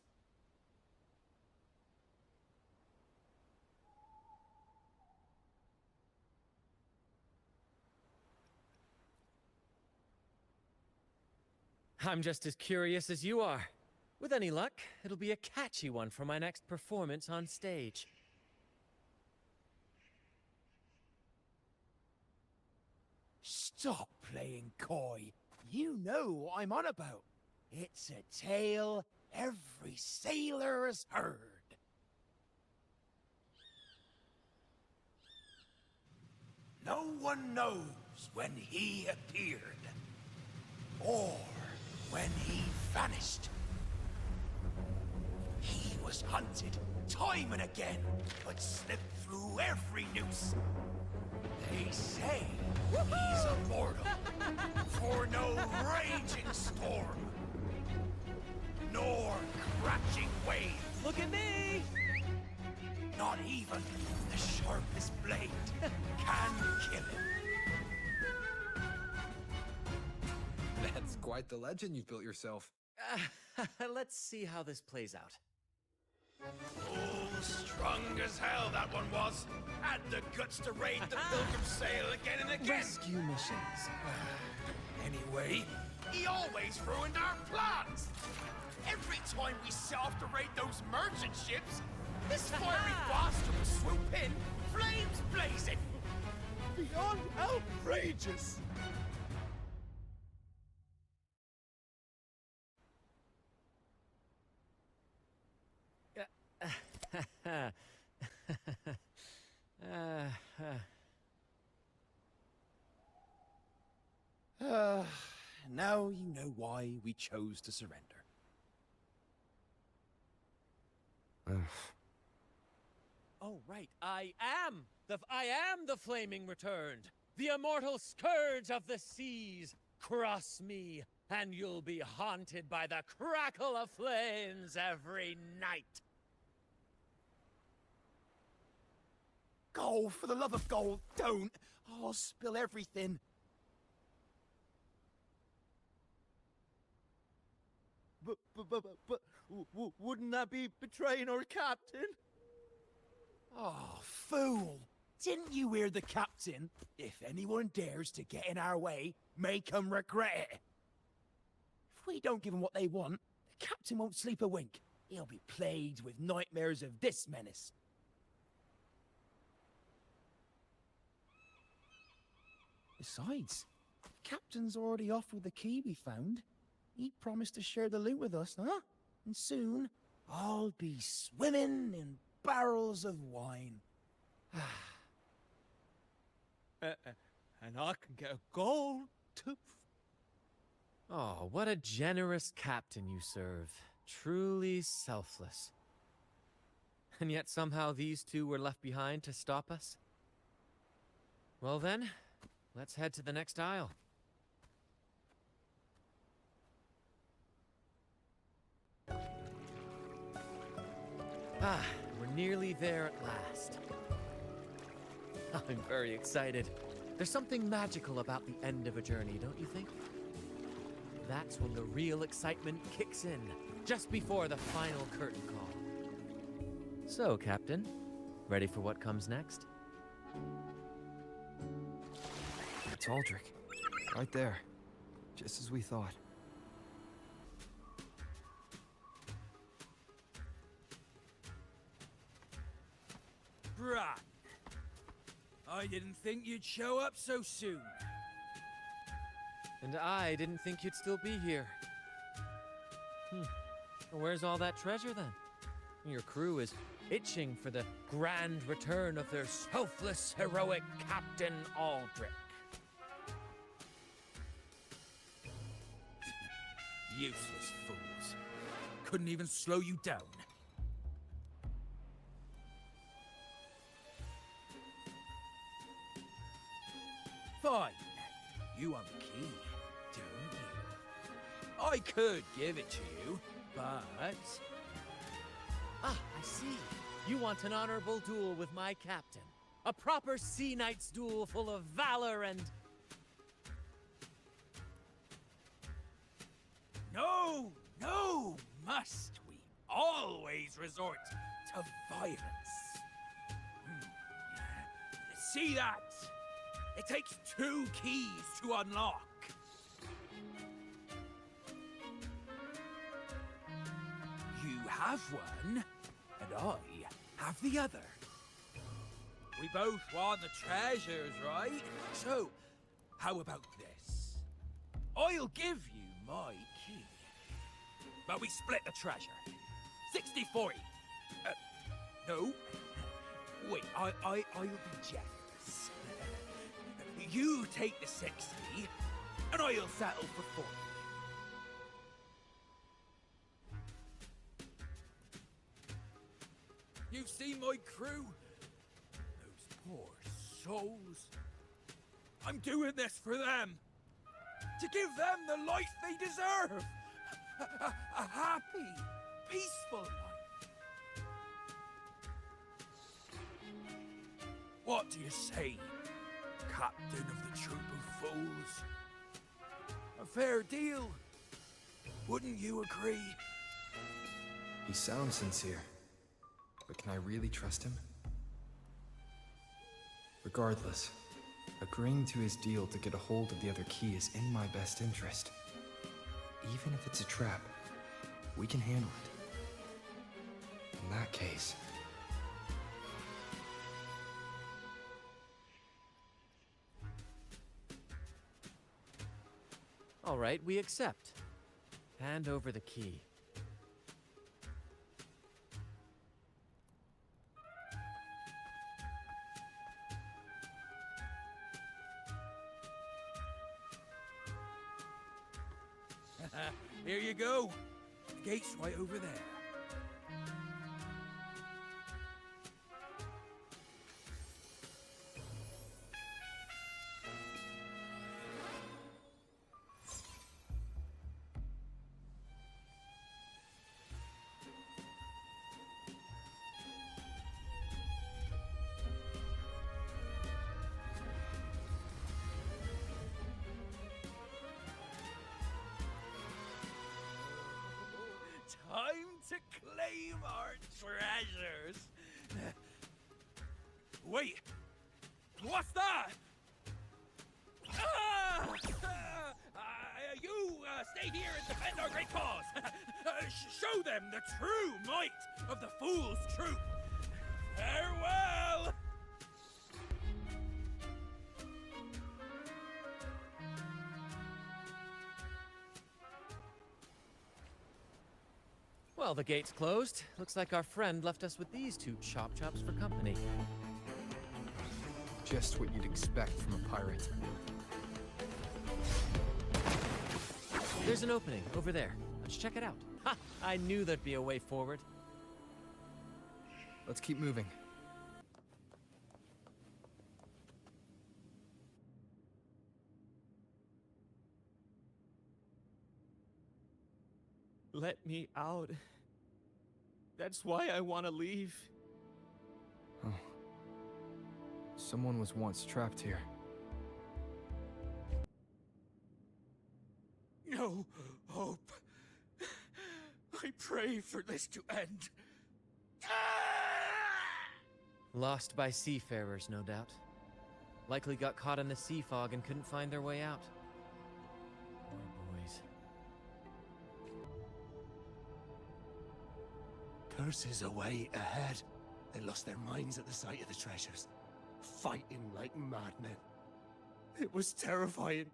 Speaker 2: I'm just as curious as you are. With any luck, it'll be a catchy one for my next performance on stage.
Speaker 8: Stop playing coy. You know what I'm on about. It's a tale every sailor has heard. No one knows when he appeared, or when he vanished. He was hunted time and again, but slipped through every noose. They say he's immortal, for no raging storm, nor crashing wave.
Speaker 2: Look at me!
Speaker 8: Not even the sharpest blade can kill him.
Speaker 3: That's quite the legend you've built yourself.
Speaker 2: Let's see how this plays out.
Speaker 8: Oh, strong as hell that one was. Had the guts to raid the Pilgrim Sail again and again.
Speaker 2: Rescue missions.
Speaker 8: Anyway, he always ruined our plans. Every time we set off to raid those merchant ships, this fiery bastard would swoop in, flames blazing.
Speaker 5: Beyond outrageous!
Speaker 8: Now you know why we chose to surrender.
Speaker 2: Oh, right. I am the Flaming Returned, the immortal scourge of the seas. Cross me, and you'll be haunted by the crackle of flames every night.
Speaker 8: Gold, for the love of gold, don't! I'll spill everything.
Speaker 5: But wouldn't that be betraying our captain?
Speaker 8: Oh, fool! Didn't you hear the captain? If anyone dares to get in our way, make 'em regret it. If we don't give them what they want, the captain won't sleep a wink. He'll be plagued with nightmares of this menace. Besides, the captain's already offered the key we found. He promised to share the loot with us, huh? And soon, I'll be swimming in barrels of wine.
Speaker 5: And I can get a gold tooth.
Speaker 2: Oh, what a generous captain you serve. Truly selfless. And yet somehow these two were left behind to stop us? Well then, let's head to the next aisle. Ah, We're nearly there at last. I'm very excited. There's something magical about the end of a journey, don't you think? That's when the real excitement kicks in, just before the final curtain call. So, Captain, ready for what comes next?
Speaker 3: It's Aldrich. Right there. Just as we thought.
Speaker 4: Brat, I didn't think you'd show up so soon.
Speaker 2: And I didn't think you'd still be here. Where's all that treasure, then? Your crew is itching for the grand return of their selfless, heroic Captain Aldrich.
Speaker 4: Useless fools. Couldn't even slow you down. Fine. You want the key, don't you? I could give it to you, but...
Speaker 2: Ah, I see. You want an honorable duel with my captain. A proper sea knight's duel full of valor and...
Speaker 4: No, no, must we always resort to violence? See that? It takes 2 keys to unlock. You have one, and I have the other. We both want the treasures, right? So, how about this? I'll give you my key, but we split the treasure. 60-40. No. Wait, I'll be generous. You take the 60, and I'll settle for 40. You've seen my crew? Those poor souls. I'm doing this for them. To give them the life they deserve. A happy, peaceful life. What do you say, Captain of the Troop of Fools? A fair deal, wouldn't you agree?
Speaker 3: He sounds sincere. But can I really trust him? Regardless, agreeing to his deal to get a hold of the other key is in my best interest. Even if it's a trap, we can handle it. In that case...
Speaker 2: All right, we accept. Hand over the key.
Speaker 4: Here you go. The gate's right over there. Time to claim our treasures. Wait, what's that? You stay here and defend our great cause. Show them the true might of the Fool's Troop. Farewell.
Speaker 2: Well, the gate's closed. Looks like our friend left us with these 2 chop-chops for company.
Speaker 3: Just what you'd expect from a pirate.
Speaker 2: There's an opening over there. Let's check it out. Ha! I knew there'd be a way forward.
Speaker 3: Let's keep moving.
Speaker 5: Let me out. That's why I want to leave.
Speaker 3: Someone was once trapped here.
Speaker 4: No hope. I pray for this to end.
Speaker 2: Lost by seafarers, no doubt. Likely got caught in the sea fog and couldn't find their way out. Poor boys.
Speaker 9: Curses away ahead. They lost their minds at the sight of the treasures, fighting like madmen. It was terrifying.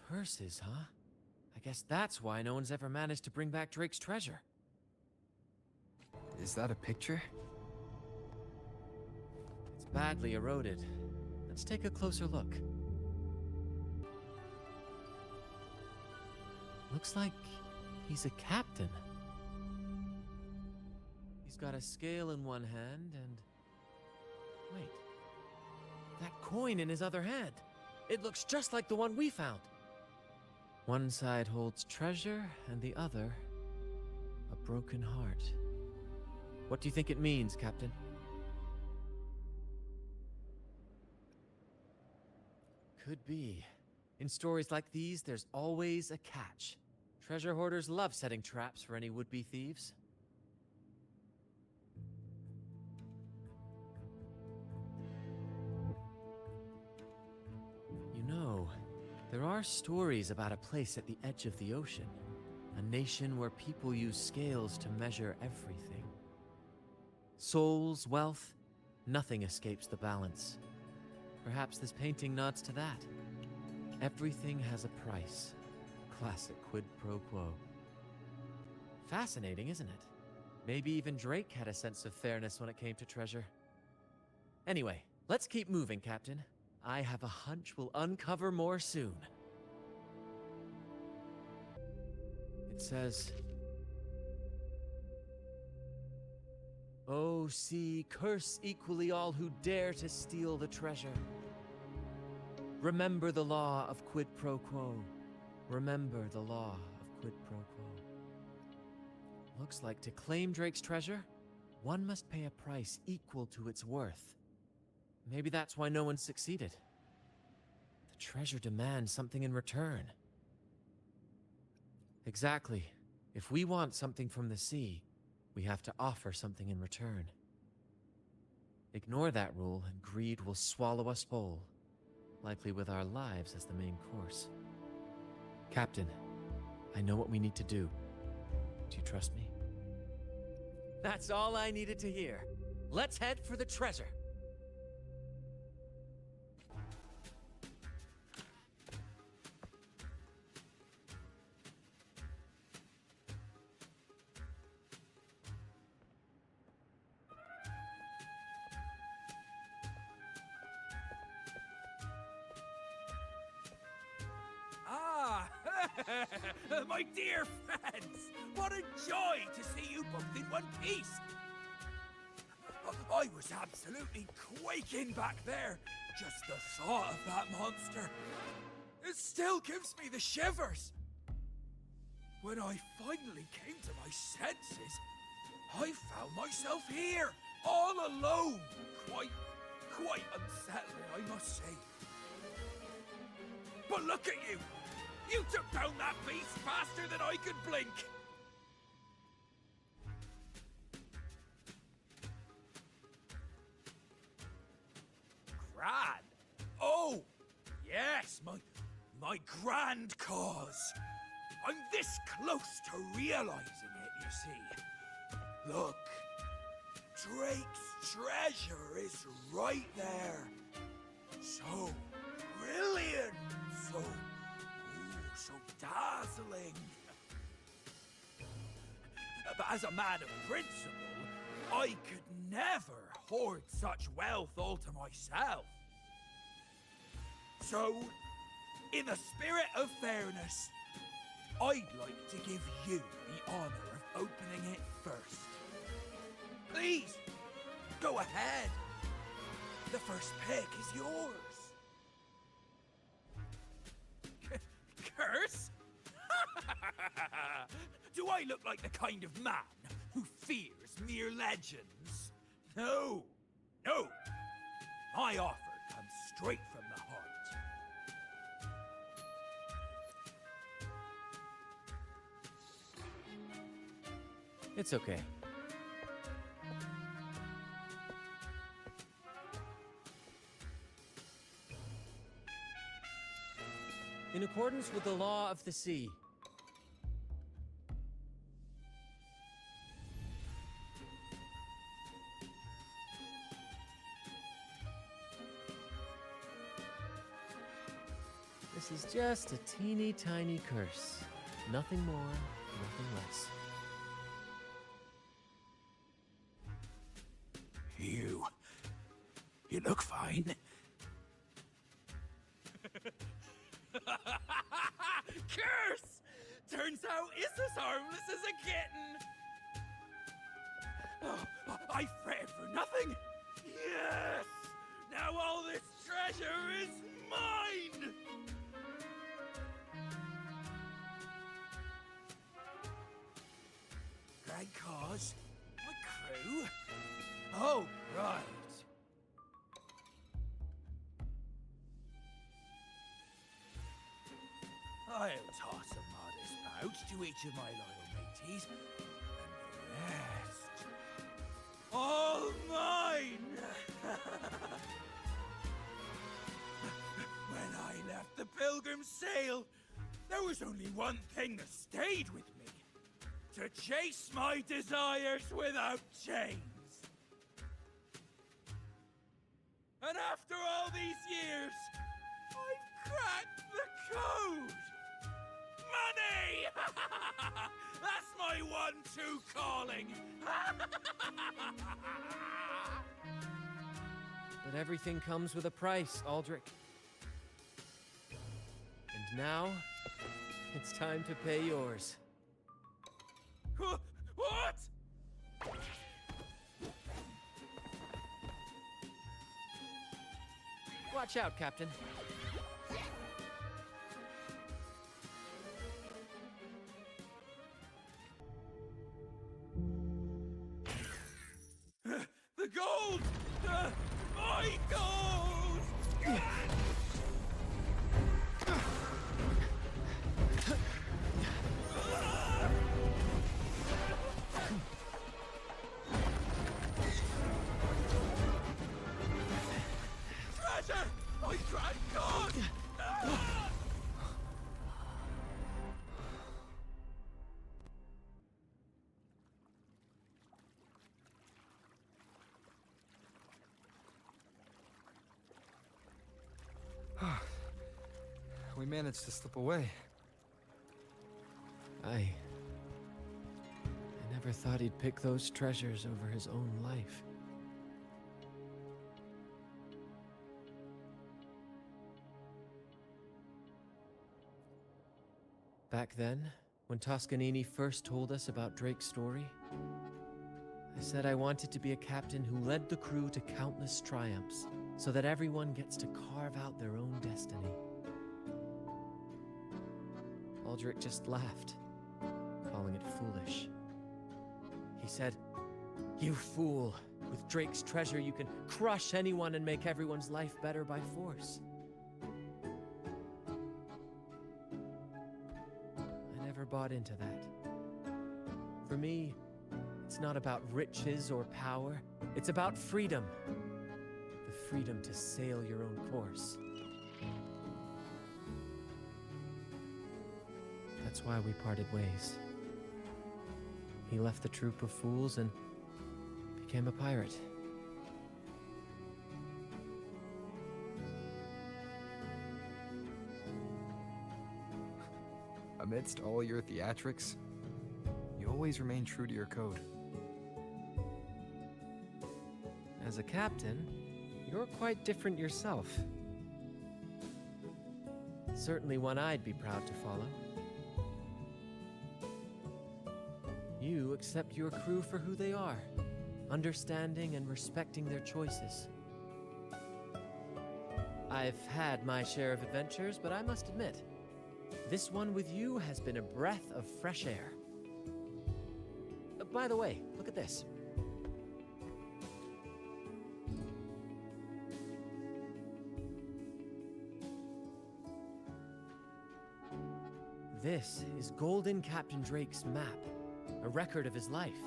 Speaker 2: Curses, huh? I guess that's why no one's ever managed to bring back Drake's treasure.
Speaker 3: Is that a picture?
Speaker 2: It's badly eroded. Let's take a closer look. Looks like he's a captain. He's got a scale in one hand and... Wait. That coin in his other hand. It looks just like the one we found. One side holds treasure and the other a broken heart. What do you think it means, Captain? Could be. In stories like these, there's always a catch. Treasure hoarders love setting traps for any would-be thieves. You know, there are stories about a place at the edge of the ocean. A nation where people use scales to measure everything. Souls, wealth, nothing escapes the balance. Perhaps this painting nods to that. Everything has a price. Classic quid pro quo. Fascinating, isn't it? Maybe even Drake had a sense of fairness when it came to treasure. Anyway, let's keep moving, Captain. I have a hunch we'll uncover more soon. It says... Oh, sea, curse equally all who dare to steal the treasure. Remember the law of quid pro quo. Remember the law of quid pro quo. Looks like to claim Drake's treasure, one must pay a price equal to its worth. Maybe that's why no one succeeded. The treasure demands something in return. Exactly. If we want something from the sea, we have to offer something in return. Ignore that rule and greed will swallow us whole, likely with our lives as the main course. Captain, I know what we need to do. Do you trust me? That's all I needed to hear. Let's head for the treasure.
Speaker 4: My dear friends, what a joy to see you both in one piece. I was absolutely quaking back there. Just the thought of that monster. It still gives me the shivers. When I finally came to my senses, I found myself here, all alone. Quite unsettling, I must say. But look at you! You took down that beast faster than I could blink! Grand? Oh! Yes, my grand cause. I'm this close to realizing it, you see. Look, Drake's treasure is right there. So brilliant, so dazzling. But as a man of principle, I could never hoard such wealth all to myself. So, in the spirit of fairness, I'd like to give you the honor of opening it first. Please, go ahead. The first pick is yours. Curse? Do I look like the kind of man who fears mere legends? No. My offer straight from the heart.
Speaker 2: It's okay. In accordance with the law of the sea, this is just a teeny tiny curse. Nothing more, nothing less.
Speaker 4: You look fine. Curse! Turns out it's as harmless as a kitten. Oh, I fretted for nothing. Yes! Now all this treasure is mine! Great cause? My crew? Oh, right. I'll toss a modest pouch to each of my loyal mateys, and the rest, all mine! When I left the Pilgrim's Sail, there was only one thing that stayed with me. To chase my desires without chains. And after all these years, I've cracked the code! Money! That's my one-two calling!
Speaker 2: but everything comes with a price, Aldrich. And now, it's time to pay yours.
Speaker 4: What?
Speaker 2: Watch out, Captain.
Speaker 4: The gold! My gold! Treasure! I cried God!
Speaker 3: We managed to slip away.
Speaker 2: I never thought he'd pick those treasures over his own life. Back then, when Toscanini first told us about Drake's story, I said I wanted to be a captain who led the crew to countless triumphs, so that everyone gets to carve out their own destiny. Aldrich just laughed, calling it foolish. He said, "You fool! With Drake's treasure, you can crush anyone and make everyone's life better by force." I never bought into that. For me, it's not about riches or power. It's about freedom. The freedom to sail your own course. That's why we parted ways. He left the troop of fools and became a pirate.
Speaker 3: Amidst all your theatrics, you always remain true to your code.
Speaker 2: As a captain, you're quite different yourself. Certainly one I'd be proud to follow. You accept your crew for who they are, understanding and respecting their choices. I've had my share of adventures, but I must admit, this one with you has been a breath of fresh air. By the way, look at this. This is Golden Captain Drake's map, a record of his life.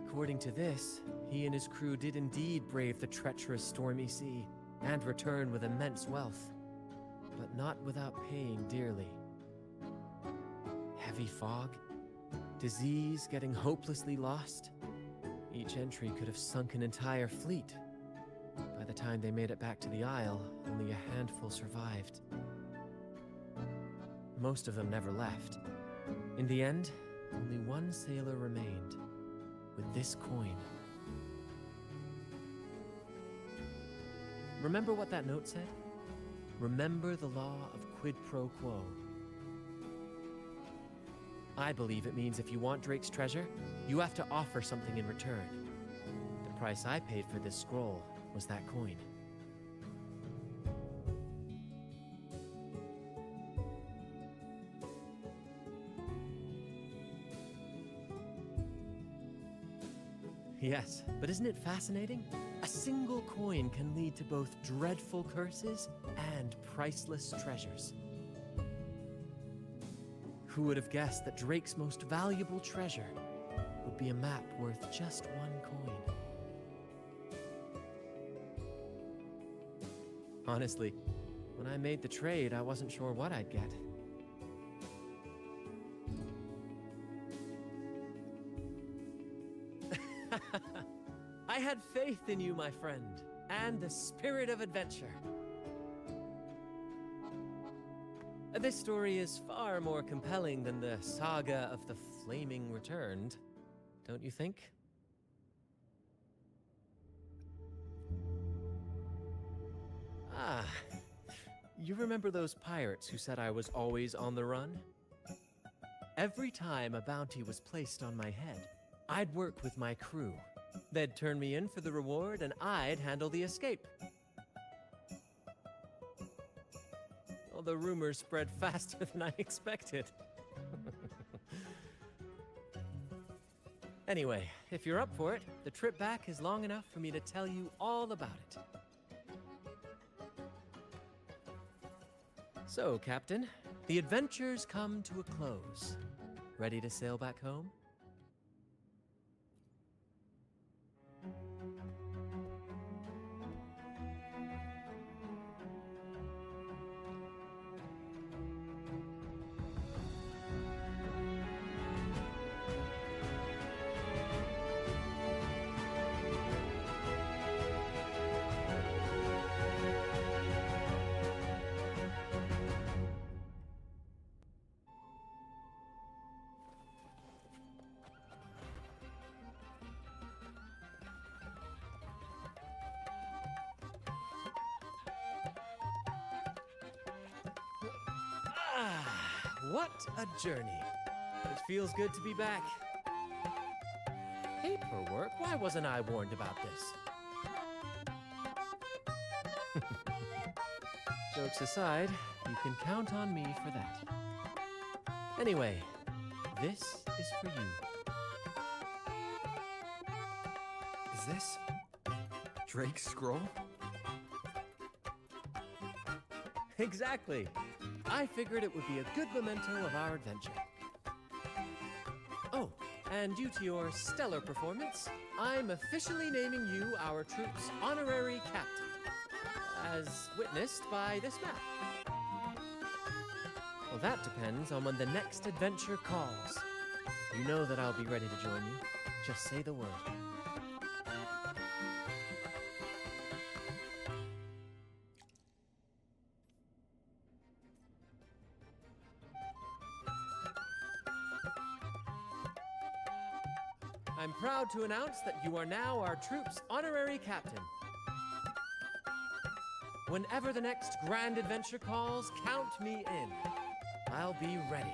Speaker 2: According to this, he and his crew did indeed brave the treacherous stormy sea and return with immense wealth, but not without paying dearly. Heavy fog, disease, getting hopelessly lost. Each entry could have sunk an entire fleet. By the time they made it back to the Isle, only a handful survived. Most of them never left. In the end, only one sailor remained, with this coin. Remember what that note said? Remember the law of quid pro quo. I believe it means if you want Drake's treasure, you have to offer something in return. The price I paid for this scroll was that coin. Yes, but isn't it fascinating? A single coin can lead to both dreadful curses and priceless treasures. Who would have guessed that Drake's most valuable treasure would be a map worth just one coin? Honestly, when I made the trade, I wasn't sure what I'd get. I had faith in you, my friend, and the spirit of adventure. This story is far more compelling than the saga of the Flaming Returned, don't you think? Ah, you remember those pirates who said I was always on the run? Every time a bounty was placed on my head, I'd work with my crew. They'd turn me in for the reward, and I'd handle the escape. Well, the rumors spread faster than I expected. Anyway, if you're up for it, the trip back is long enough for me to tell you all about it. So, Captain, the adventures come to a close. Ready to sail back home? What a journey. It feels good to be back. Paperwork? Why wasn't I warned about this? Jokes aside, you can count on me for that. Anyway, this is for you.
Speaker 3: Is this Drake's scroll?
Speaker 2: Exactly. I figured it would be a good memento of our adventure. Oh, and due to your stellar performance, I'm officially naming you our troop's honorary captain, as witnessed by this map. Well, that depends on when the next adventure calls. You know that I'll be ready to join you. Just say the word. I'm proud to announce that you are now our troop's honorary captain. Whenever the next grand adventure calls, count me in. I'll be ready.